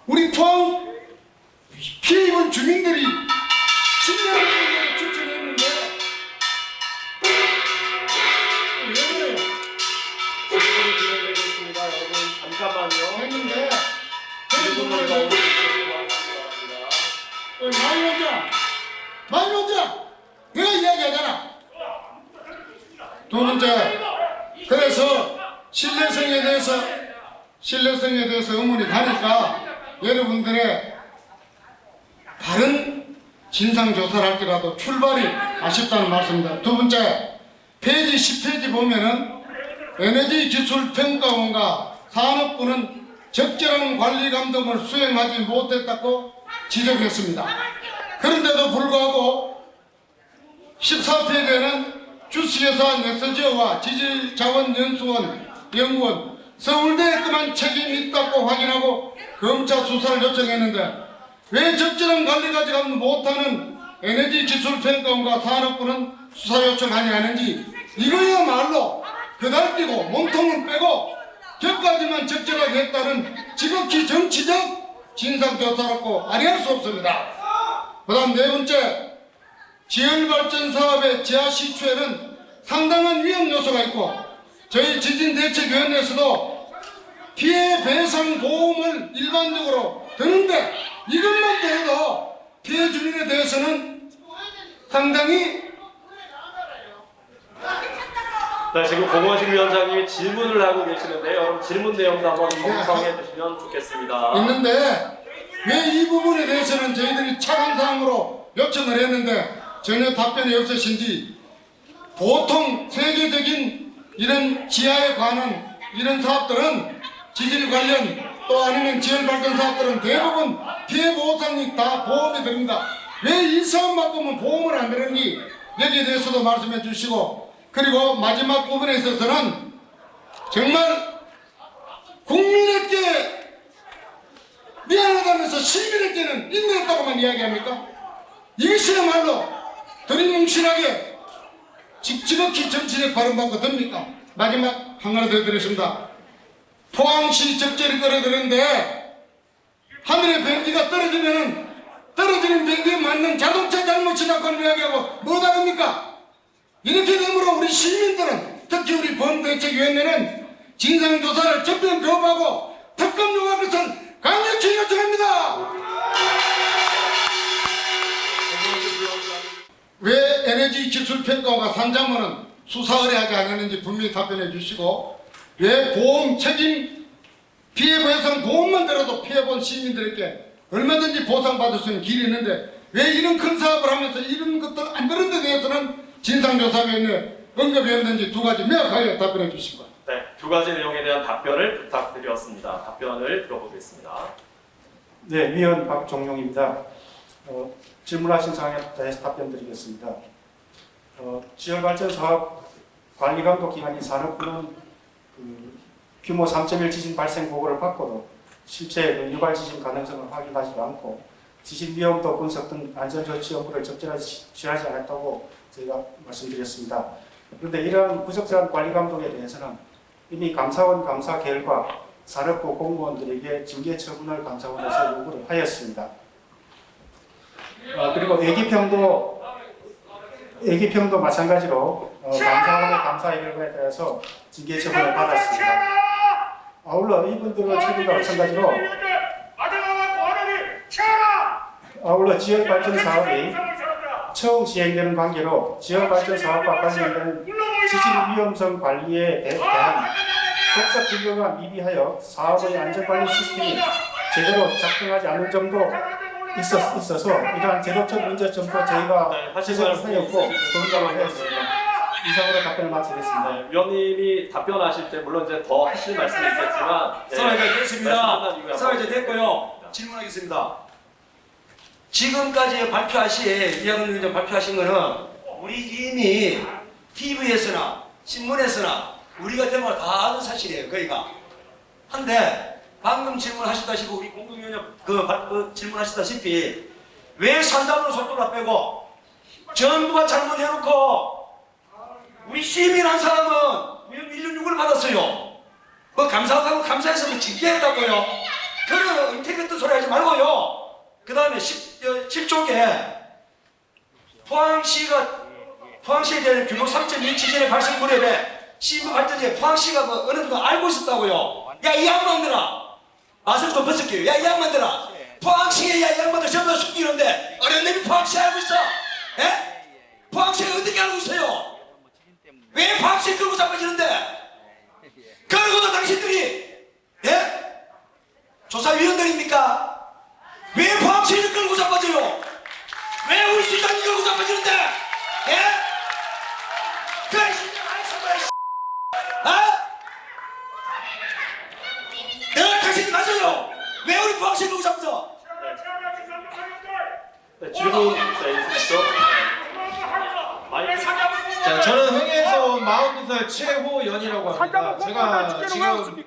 우리 포항 피해 입은 주민들이 10명을 추천했는데 왜 그래요? 질문이 진행되겠습니다. 여러분 잠깐만요. 했는데 질문을 많이 먼저 내가 이야기하잖아. 두 번째, 그래서 신뢰성에 대해서 의문이 가니까 여러분들의 다른 진상조사를 할지라도 출발이 아쉽다는 말씀입니다. 두 번째, 페이지 10페이지 보면은 에너지기술평가원과 산업부는 적절한 관리 감독을 수행하지 못했다고 지적했습니다. 그런데도 불구하고 14페이지에는 주식회사 네스지어와 지질자원연수원 서울대에 그만 책임이 있다고 확인하고 검찰 수사를 요청했는데 왜 적절한 관리까지 감독 못하는 에너지기술평가원과 산업부는 수사 요청하지 않은지 이거야말로 그달뛰고 몸통을 빼고 격까지만 적절하게 했다는 지극히 정치적 진상조사라고 아니할 수 없습니다. 그 다음 네 번째, 지열발전 사업의 지하 시추에는 상당한 위험 요소가 있고 저희 지진대책위원회에서도 피해 배상 보험을 일반적으로 드는데 이것만 더해도 피해 주민에 대해서는 상당히 네, 지금 공원식 위원장님이 질문을 하고 계시는데요. 여러분 질문 내용도 한번 경청해 주시면 좋겠습니다. 있는데 왜 이 부분에 대해서는 저희들이 차관사항으로 요청을 했는데 전혀 답변이 없으신지, 보통 세계적인 이런 지하에 관한 이런 사업들은 지질 관련 또 아니면 지열 발전 사업들은 대부분 피해 보상이 다 보험이 됩니다. 왜 이 사업만큼은 보험을 안 되는지 여기에 대해서도 말씀해 주시고, 그리고 마지막 부분에 있어서는 정말 국민에게 미안하다면서 시민에게는 인내했다고만 이야기합니까? 이것이야말로 두리뭉실하게 지극히 정치적 발언받고 됩니까? 마지막 한 가지 더 드리겠습니다. 포항시 적절히 끌어들였는데 하늘에 변기가 떨어지면은 떨어지는 변기에 맞는 자동차 잘못이라고 이야기하고 뭐 다릅니까? 이렇게 되므로 우리 시민들은, 특히 우리 범대책위원회는 진상조사를 전면 거부하고 특검 요구할 것은 강력히 요청합니다. 왜 에너지 기술 평가가 산자문은 수사 의뢰하지 않았는지 분명히 답변해 주시고, 왜 보험 책임 피해 보상 보험만 들어도 피해본 시민들에게 얼마든지 보상받을 수 있는 길이 있는데 왜 이런 큰 사업을 하면서 이런 것들 안 그런 데 대해서는 진상조사위원회 언급했는지 두 가지 명확하게 답변해 주시고. 네, 두 가지 내용에 대한 답변을 부탁드렸습니다. 답변을 들어보겠습니다. 네, 위원 박종용입니다. 질문하신 사항에 대해서 답변드리겠습니다. 지열발전 사업 관리감독 기관인 산업부는 규모 3.1 지진 발생 보고를 받고도 실제 유발 지진 가능성을 확인하지 않고 지진 위험도 분석 등 안전조치 연구를 적절하게 취하지 않았다고 저희가 말씀드렸습니다. 그런데 이러한 부적절한 관리감독에 대해서는 이미 감사원 감사 결과 산업부 공무원들에게 징계 처분을 감사원에서 요구를 하였습니다. 그리고 애기평도 마찬가지로 감사원의 감사 결과에 대해서 징계 처분을 받았습니다. 아울러 이분들의 처리도 마찬가지로 지역발전 사업이 처음 시행되는 관계로 지역발전 사업과 관련된 지질 위험성 관리에 대한 법적 근거가 미비하여 사업의 안전관리 시스템이 제대로 작동하지 않은 점도 있어서 이러한 제도적 문제점도 저희가 지적을 하였고 공감을 하였습니다. 이상으로 답변을 마치겠습니다. 네, 위원님이 답변하실 때 물론 이제 더 하실 말씀이 있겠지만 사회자 됐습니다. 사회자 됐고요. 질문하겠습니다. 지금까지 발표하신 이학원 위원장 발표하신 거는 우리 이미 TV에서나 신문에서나 우리가 대마다 다 아는 사실이에요. 거기가. 한데 방금 질문하셨다시피 우리 공동위원장 질문하셨다시피 왜 산담으로 속도를 빼고 정부가 잘못해놓고 우리 시민 한 사람은 1년 6을 받았어요. 뭐 감사하고 감사해서 뭐 징계했다고요. 그런 은퇴 같은 소리 하지 말고요. 그 다음에 10쪽에 포항시에 대한 규모 3.1 지진의 발생 무렵에 시민 발전지에 포항시가 뭐 어느 정도 알고 있었다고요. 야 이 양반들아, 마스크 좀 벗을게요. 야 이 양반들아, 포항시에 야 이 양반들 전부 다 숨기는데 어린 놈이 포항시 알고 있어? 예? 포항시 어떻게 알고 있어요? 왜 포항시 끌고 잡아지는데? 그러고도 당신들이 예? 조사위원들입니까? 왜 포항시를 끌고 잡아줘요? 왜 우리 시장이 끌고 잡아지는데? 예? 그래 내가 당신이 맞아요. 왜 우리 포항시를 끌고 잡아줘? 네, 질문 있으시죠? 자, 저는 흥에서 온 42살 최호연이라고 합니다. 제가 지금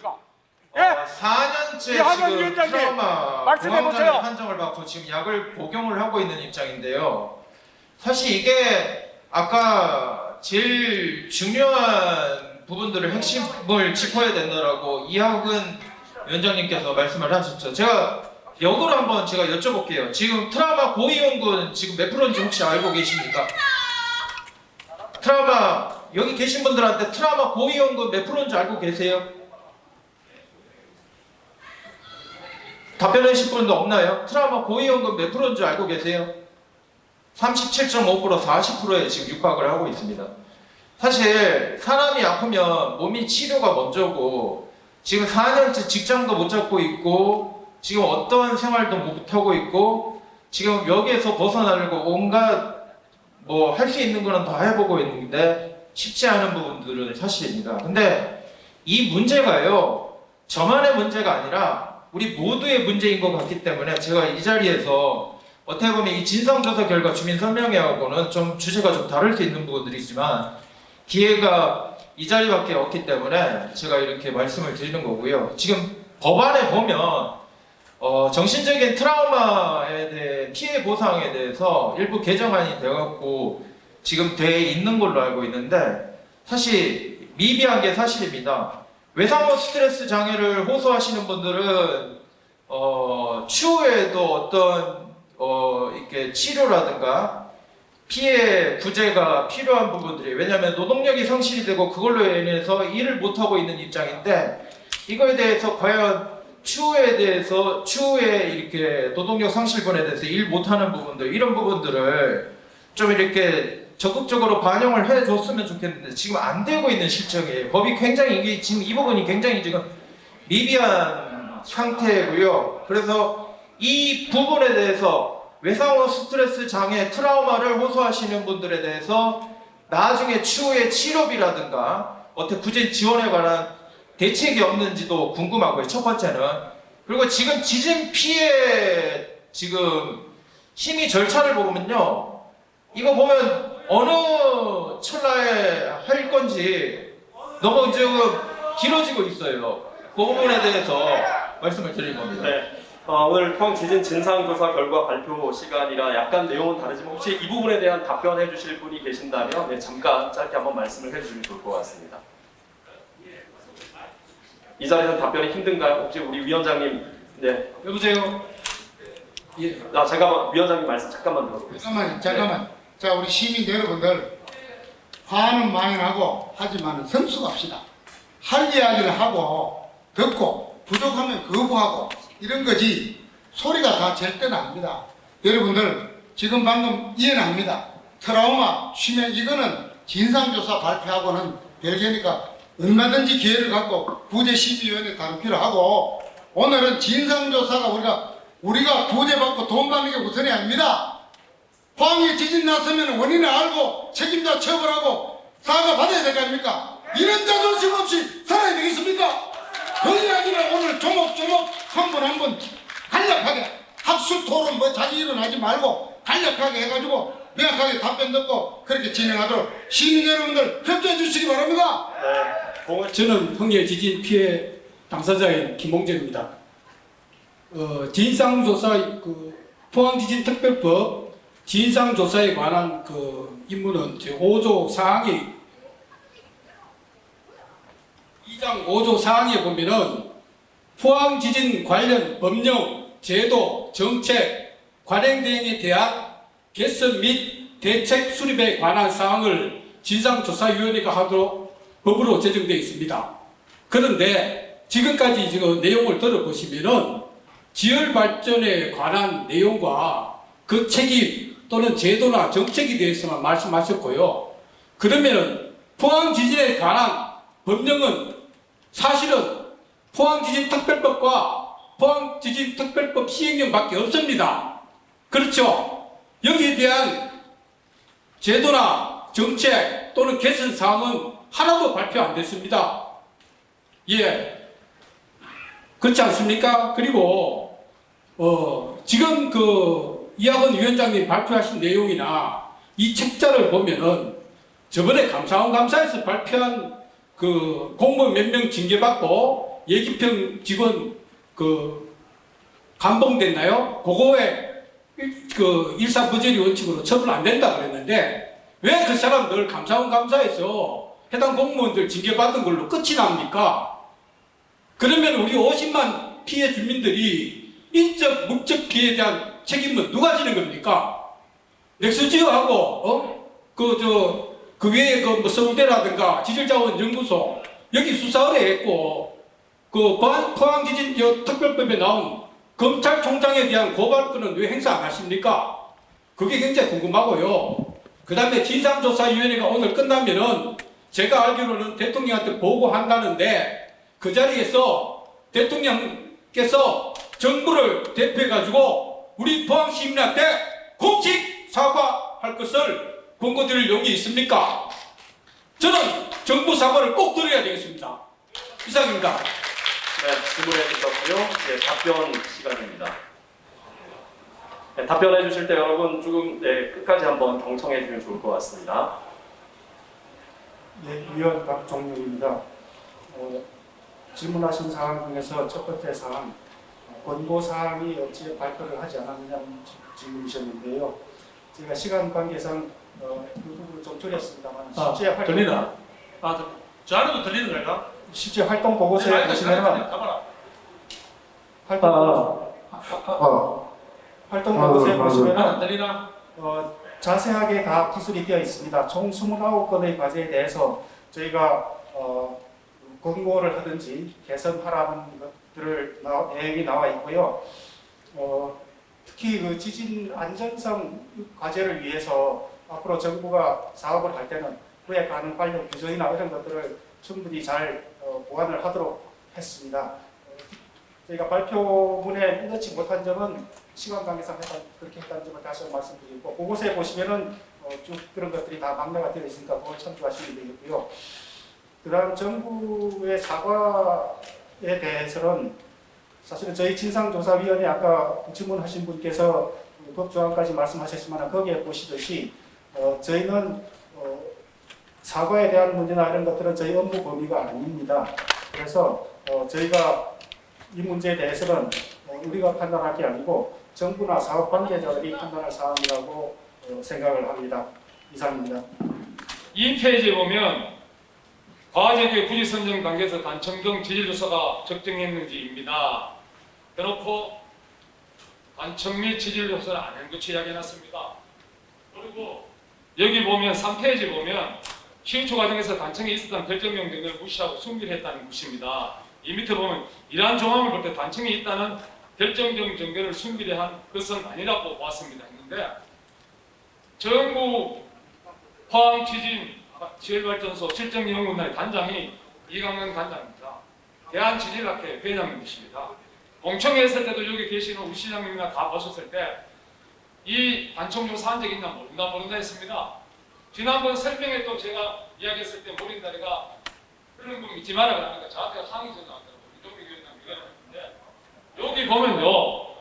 4년째 지금 트라우마 공황장애 판정을 받고 지금 약을 복용을 하고 있는 입장인데요. 사실 이게 아까 제일 중요한 부분들을 핵심을 짚어야 된다라고 이학은 위원장님께서 말씀을 하셨죠. 제가 역으로 한번 제가 여쭤볼게요. 지금 트라우마 고위험군 지금 몇 프로인지 혹시 알고 계십니까? 트라우마 여기 계신 분들한테 트라우마 고위험군 몇 프로인지 알고 계세요? 답변하실 분도 없나요? 트라우마 고위험군 몇 프로인지 알고 계세요? 37.5% 40%에 지금 육박을 하고 있습니다. 사실 사람이 아프면 몸이 치료가 먼저고 지금 4년째 직장도 못 잡고 있고 지금 어떤 생활도 못하고 있고 지금 여기에서 벗어나려고 온갖 뭐 할 수 있는 거는 다 해보고 있는데 쉽지 않은 부분들은 사실입니다. 근데 이 문제가요, 저만의 문제가 아니라 우리 모두의 문제인 것 같기 때문에 제가 이 자리에서 어떻게 보면 이 진상조사 결과 주민 설명회하고는 좀 주제가 좀 다를 수 있는 부분들이지만 기회가 이 자리밖에 없기 때문에 제가 이렇게 말씀을 드리는 거고요. 지금 법안에 보면 정신적인 트라우마에 대해 피해 보상에 대해서 일부 개정안이 되어갖고 지금 돼 있는 걸로 알고 있는데 사실 미비한 게 사실입니다. 외상후 스트레스 장애를 호소하시는 분들은 추후에도 어떤 이렇게 치료라든가 피해 구제가 필요한 부분들이, 왜냐하면 노동력이 상실이 되고 그걸로 인해서 일을 못하고 있는 입장인데 이거에 대해서 과연 추후에 이렇게 노동력 상실분에 대해서 일 못하는 부분들, 이런 부분들을 좀 이렇게 적극적으로 반영을 해줬으면 좋겠는데 지금 안 되고 있는 실정이에요. 법이 굉장히 지금 이 부분이 굉장히 지금 미비한 상태고요. 그래서 이 부분에 대해서 외상후 스트레스 장애 트라우마를 호소하시는 분들에 대해서 나중에 추후에 치료비라든가 어떻게 구제 지원에 관한 대책이 없는지도 궁금하고요. 첫 번째는. 그리고 지금 지진 피해 지금 심의 절차를 보면요, 이거 보면 어느 찰나에 할 건지 너무 지금 길어지고 있어요. 그 부분에 대해서 말씀을 드린 겁니다. 네. 오늘 평지진 진상조사 결과 발표 시간이라 약간 내용은 다르지만 혹시 이 부분에 대한 답변해 주실 분이 계신다면 네, 잠깐 짧게 한번 말씀을 해주시면 좋을 것 같습니다. 이 자리에서 답변이 힘든가요? 혹시 우리 위원장님, 네. 여보세요? 예. 잠깐만, 위원장님 말씀 잠깐만 들어보겠습니다. 잠깐만. 자, 우리 시민 여러분들, 화는 많이 나고 하지만 성숙합시다. 할 이야기를 하고 듣고 부족하면 거부하고 이런 거지 소리가 다 절대는 아닙니다. 여러분들 지금 방금 이해납니다. 트라우마, 치매 이거는 진상조사 발표하고는 별개니까 얼마든지 기회를 갖고 구제심의위원회 다루기로 하고, 오늘은 진상조사가 우리가 구제받고 돈 받는 게 우선이 아닙니다. 포항에 지진 났으면 원인을 알고 책임자 처벌하고 사과 받아야 될 거 아닙니까? 이런 자존심 없이 살아야 되겠습니까? 그 이야기를 오늘 조목조목 한 분 한 분 간략하게 학술 토론 뭐 자기 일어나지 말고 간략하게 해가지고 명확하게 답변 듣고 그렇게 진행하도록 시민 여러분들 협조해 주시기 바랍니다. 저는 흥해 지진 피해 당사자인 김홍재입니다. 진상조사 포항지진특별법 진상조사에 관한 임무는 제5조 사항이 2장 5조 사항에 보면은 포항지진 관련 법령, 제도, 정책, 관행 대응에 대한 개선 및 대책 수립에 관한 사항을 진상조사위원회가 하도록 법으로 제정되어 있습니다. 그런데 지금까지 지금 내용을 들어보시면은 지열 발전에 관한 내용과 그 책임 또는 제도나 정책에 대해서만 말씀하셨고요. 그러면은 포항 지진에 관한 법령은 사실은 포항지진특별법과 포항지진특별법 시행령밖에 없습니다. 그렇죠? 여기에 대한 제도나 정책 또는 개선 사항은 하나도 발표 안 됐습니다. 예, 그렇지 않습니까? 그리고 지금 이학원 위원장님 발표하신 내용이나 이 책자를 보면은 저번에 감사원감사에서 발표한 공무원 몇 명 징계받고 예기평 직원 감봉됐나요? 그거에 일사부재리 원칙으로 처분 안 된다 그랬는데 왜 그 사람들 감사원감사에서 해당 공무원들 징계받은 걸로 끝이 납니까? 그러면 우리 50만 피해 주민들이 인적, 물적 피해에 대한 책임은 누가 지는 겁니까? 넥스지어하고 그 외에 서울대라든가 지질자원연구소 여기 수사를 했고 포항지진 특별법에 나온 검찰총장에 대한 고발권은 왜 행사 안 하십니까? 그게 굉장히 궁금하고요. 그 다음에 진상조사위원회가 오늘 끝나면은 제가 알기로는 대통령한테 보고한다는데 그 자리에서 대통령께서 정부를 대표해가지고 우리 포항 시민한테 공식 사과할 것을 권고드릴 용이 있습니까? 저는 정부 사과를 꼭 드려야 되겠습니다. 이상입니다. 네, 질문해 주셨고요. 네, 답변 시간입니다. 네, 답변해 주실 때 여러분 조금 끝까지 한번 경청해 주면 좋을 것 같습니다. 네, 위원 박종윤입니다. 질문하신 사항 중에서 첫 번째 사항, 권고 사항이 어찌 발표를 하지 않았느냐는 질문이셨는데요. 제가 시간 관계상 그 부분을 좀 줄였습니다만 실제 활동, 들리나? 저 안에도 들리는 거야? 실제 활동 보고서에 보시면 활동 보고서에 보시면 안 들리나? 자세하게 다 기술이 되어 있습니다. 총 29건의 과제에 대해서 저희가 권고를 하든지 개선하라는 것들을 내용이 나와 있고요. 특히 그 지진 안전성 과제를 위해서 앞으로 정부가 사업을 할 때는 그에 가는 관련 규정이나 이런 것들을 충분히 잘 보완을 하도록 했습니다. 저희가 발표문에 넣지 못한 점은 시간 관계상 그렇게 했다는 점을 다시 한번 말씀드리고, 그곳에 보시면은 쭉 그런 것들이 다 막내가 되어 있으니까 그걸 참조하시면 되겠고요. 그다음 정부의 사과에 대해서는 사실은 저희 진상조사위원회 아까 질문하신 분께서 법조항까지 말씀하셨지만 거기에 보시듯이 저희는 사과에 대한 문제나 이런 것들은 저희 업무 범위가 아닙니다. 그래서 저희가 이 문제에 대해서는 우리가 판단할 게 아니고 정부나 사업 관계자들이 판단할 사항이라고 생각을 합니다. 이상입니다. 이 페이지에 보면 과제교의 부지 선정 단계에서 단청등 지질 조사가 적정했는지입니다. 대놓고 단청 및 지질 조사를 안 한 것이 이야기해놨습니다. 그리고 여기 보면 3페이지 보면 시행초 과정에서 단청에 있었던 결정령 등을 무시하고 숨기를 했다는 것입니다. 이 밑에 보면 이러한 조항을 볼 때 단청에 있다는 결정적 정견을 숨기려 한 것은 아니라고 보았습니다. 했는데 정부 포항 지진발전소 실정연구원의 단장이 이강근 단장입니다. 대한지질학회 회장님이십니다. 공청회 했을 때도 여기 계시는 우리 시장님이나 다 보셨을 때 이 단청조사 한 적 있나 모른다 했습니다. 지난번 설명회 또 제가 이야기했을 때 모린다리가 그런 분 믿지 마라 그러니까 저한테 항의 전화 왔더라고요. 이동민 위원장 미안했는데 여기 보면요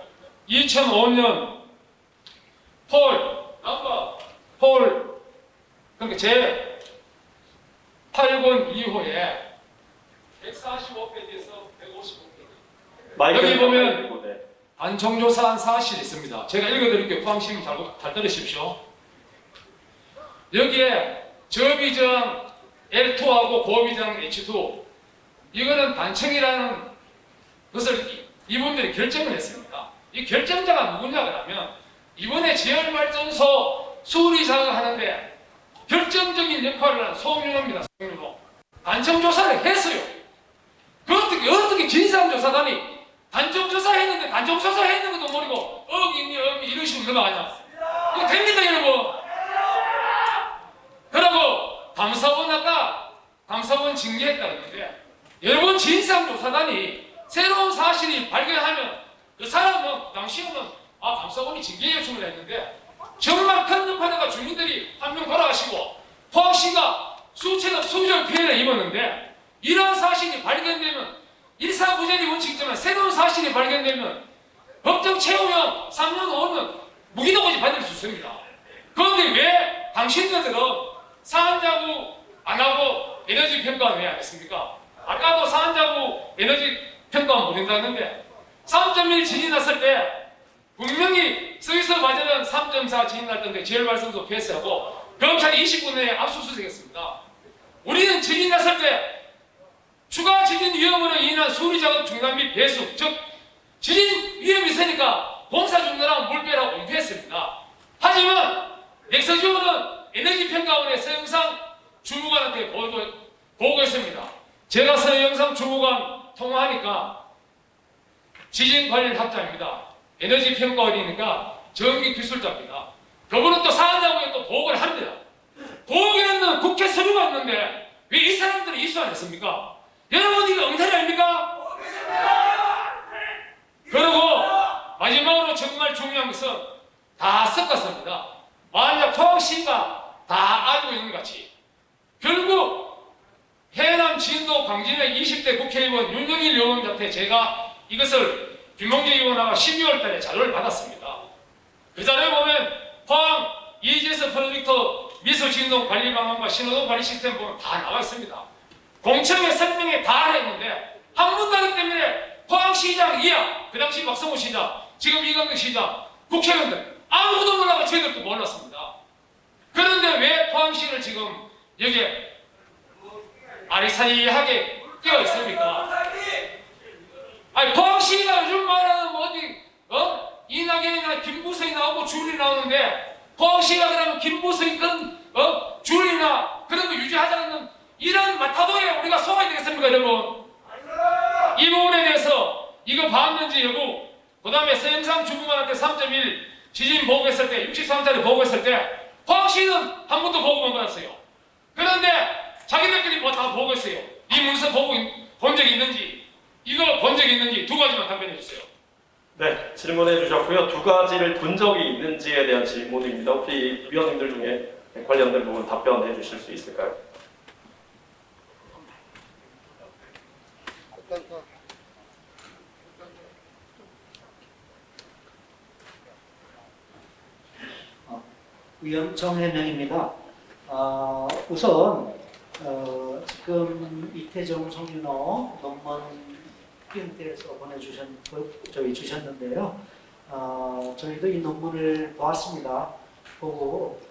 2005년 폴 그러니까 제 8권 2호에 145페이지에서 155페이지 여기 보면 단청조사한 사실이 있습니다. 제가 읽어드릴게요. 포항시민 잘 들으십시오. 여기에 저비정 L2하고 고비정 H2 이거는 단청이라는 것을 이분들이 결정을 했습니다. 이 결정자가 누구냐 그러면 이번에 지열발전소 수리작업을 하는데 결정적인 역할을 한 송윤호입니다. 송윤호. 단청조사를 했어요. 어떻게 진상조사단이 단청조사 했는데 단청조사 했는 것도 모르고 어기 이런 식으로 넘어가냐. 이거 됩니까 여러분? 그러고 감사원 징계했다는데 여러분 진상조사단이 새로운 사실이 발견하면 그 사람은 당시에는 감사원이 징계 요청을 했는데 정말 큰 여파다가 주민들이 한 명 돌아가시고 포항시가 수천억 수조 피해를 입었는데 이러한 사실이 발견되면 일사부재리 원칙이지만 새로운 사실이 발견되면 법정 채우면 3년 5년 무기동원이 받을 수 있습니다. 그런데 왜 당신들은 사안자부 안 하고 에너지 평가는 왜 안 했습니까? 아까도 사안자부 에너지 평가는 모른다는데 3.1 지진 났을 때 분명히 서울서 과제는 3.4 지진 났던데 지열발전소 폐쇄하고 검찰이 20분 내에 압수수색했습니다. 우리는 지진 났을 때 추가 지진 위험으로 인한 수리작업 중단 및 배수 즉 지진 위험이 있으니까 공사 중단하고 물배라고 은폐했습니다. 하지만 넥서지오는 에너지평가원의 서영상 주무관한테 보고했습니다. 제가 서영상 주무관 통화하니까 지진 관련 학자입니다. 에너지평가원이니까 전기기술자입니다. 그분은 또 사안자부에 또 보고를 합니다. 보고는 국회 서류가 있는데 취소 안 했습니까? 여러분 이거 엉터리 아닙니까? 그리고 마지막으로 정말 중요한 것은 다 섞었습니다. 만약 포항시가 다 알고 있는 것 같이 결국 해남 진도 광진의 20대 국회의원 윤영일 의원한테 제가 이것을 김홍재 의원하고 12월 달에 자료를 받았습니다. 그 자료에 보면 포항 EGS 프로젝트 미소진동 관리 방안과 신호등 관리 시스템 보면 다 나와 있습니다. 공청회 설명에 다 했는데 한 번도 안 하기 때문에 포항시장 이하, 그 당시 박성호 시장, 지금 이광덕 시장, 국회의원들 아무도 몰라가 저희들도 몰랐습니다. 그런데 왜 포항시를 지금 여기에 아리사리하게 끼어 있습니까? 아니 포항시가 요즘 말하는 뭐 어디 이낙연이나 김부성이 나오고 줄이 나오는데 포항시가 그러면 김부성이 줄이나 그런 거 유지하자는 이런 마타도에 우리가 속아야 되겠습니까, 여러분? 이 부분에 대해서 이거 반면지 여부, 그 다음에 서영상 주무관한테 3.1 지진 보고했을 때 63짜리 보고했을 때 포항시는 한 번도 보고만 받았어요. 그런데 자기들끼리 뭐 다 보고했어요. 이 문서 보고 본 적이 있는지, 이거 본 적이 있는지 두 가지만 답변해 주세요. 네, 질문해 주셨고요. 두 가지를 본 적이 있는지에 대한 질문입니다. 혹시 위원님들 중에 관련된 부분 답변해 주실 수 있을까요? 위원 정혜명입니다. 우선 지금 이태정, 송윤호 논문 프린트에서 주셨는데요. 저희도 이 논문을 보았습니다. 보고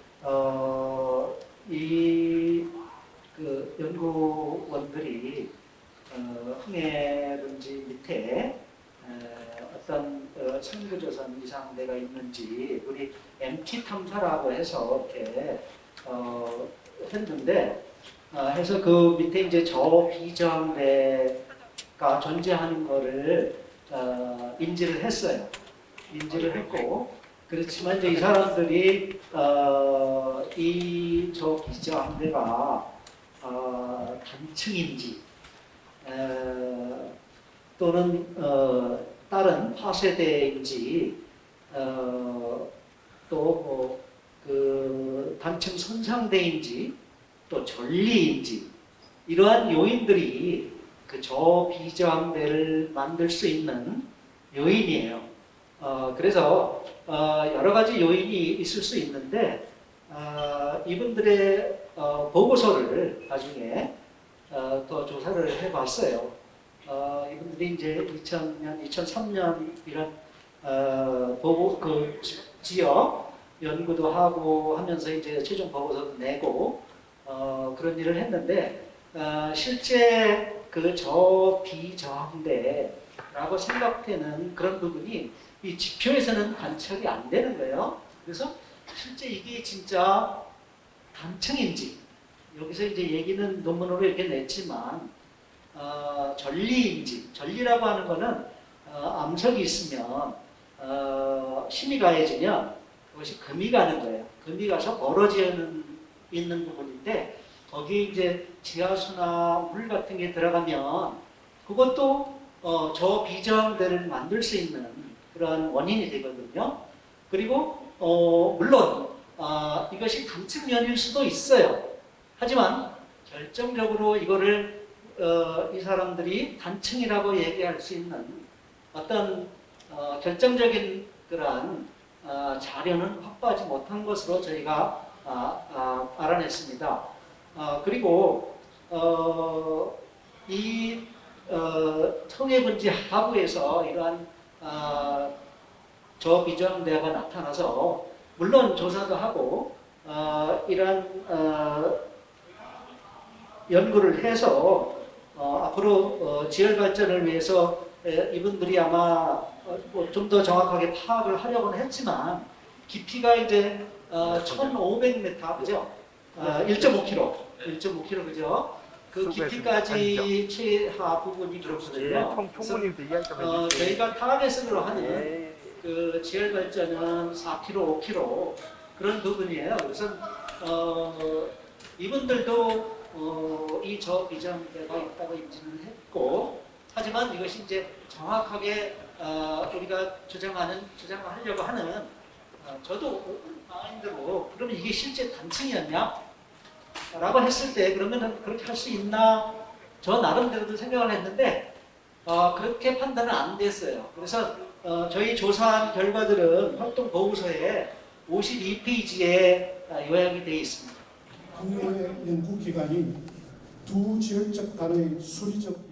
그 연구원들이 흥해든지 밑에 어떤 선구조선 이상대가 있는지 우리 MT 탐사라고 해서 이렇게 했는데 해서 그 밑에 이제 저비저항대가 존재하는 거를 인지를 했어요. 인지를 했고 그렇지만 이제 이 사람들이 이 저비저항대가 단층인지 또는 다른 파쇄대인지 또 그 단층 손상대인지 또 전리인지 이러한 요인들이 그 저비저항대를 만들 수 있는 요인이에요. 그래서 여러 가지 요인이 있을 수 있는데 이분들의 보고서를 나중에 더 조사를 해봤어요. 이분들이 이제 2000년, 2003년 이런 보고 그 지역 연구도 하고 하면서 이제 최종 보고서도 내고 그런 일을 했는데 실제 그 저비저항대라고 생각되는 그런 부분이 이 지표에서는 관측이 안 되는 거예요. 그래서 실제 이게 진짜 단층인지 여기서 이제 얘기는 논문으로 이렇게 냈지만 전리인지 전리라고 하는 거는 암석이 있으면 힘이 가해지면 그것이 금이 가는 거예요. 금이 가서 멀어져 있는 부분인데 거기에 이제 지하수나 물 같은 게 들어가면 그것도 저비저항대를 만들 수 있는 그런 원인이 되거든요. 그리고 물론 이것이 단층면일 수도 있어요. 하지만 결정적으로 이거를 이 사람들이 단층이라고 얘기할 수 있는 어떤 결정적인 그러한 자료는 확보하지 못한 것으로 저희가 알아냈습니다. 그리고 이 청해분지 하부에서 이러한 저비저항대가 나타나서 물론 조사도 하고 이러한 연구를 해서 앞으로 지열 발전을 위해서 이분들이 아마 좀 더 정확하게 파악을 하려고는 했지만 깊이가 이제 1,500m 그죠? 1.5km, 1.5km 그죠? 그 깊이까지 최하 부분이 그렇거든요. 그래서 저희가 타겟으로 하는 그 지열 발전은 4km, 5km 그런 부분이에요. 그래서 이분들도 이 저 비정대가 있다고 인지를 했고, 하지만 이것이 이제 정확하게 우리가 주장하려고 하는 저도 마인드로 그러면 이게 실제 단층이었냐? 라고 했을 때 그러면 그렇게 할 수 있나? 저 나름대로도 생각을 했는데 그렇게 판단은 안 됐어요. 그래서 저희 조사한 결과들은 활동 보고서에 52페이지에 요약이 되어 있습니다. 국내의 연구기관이 두 지역적 단의 수리적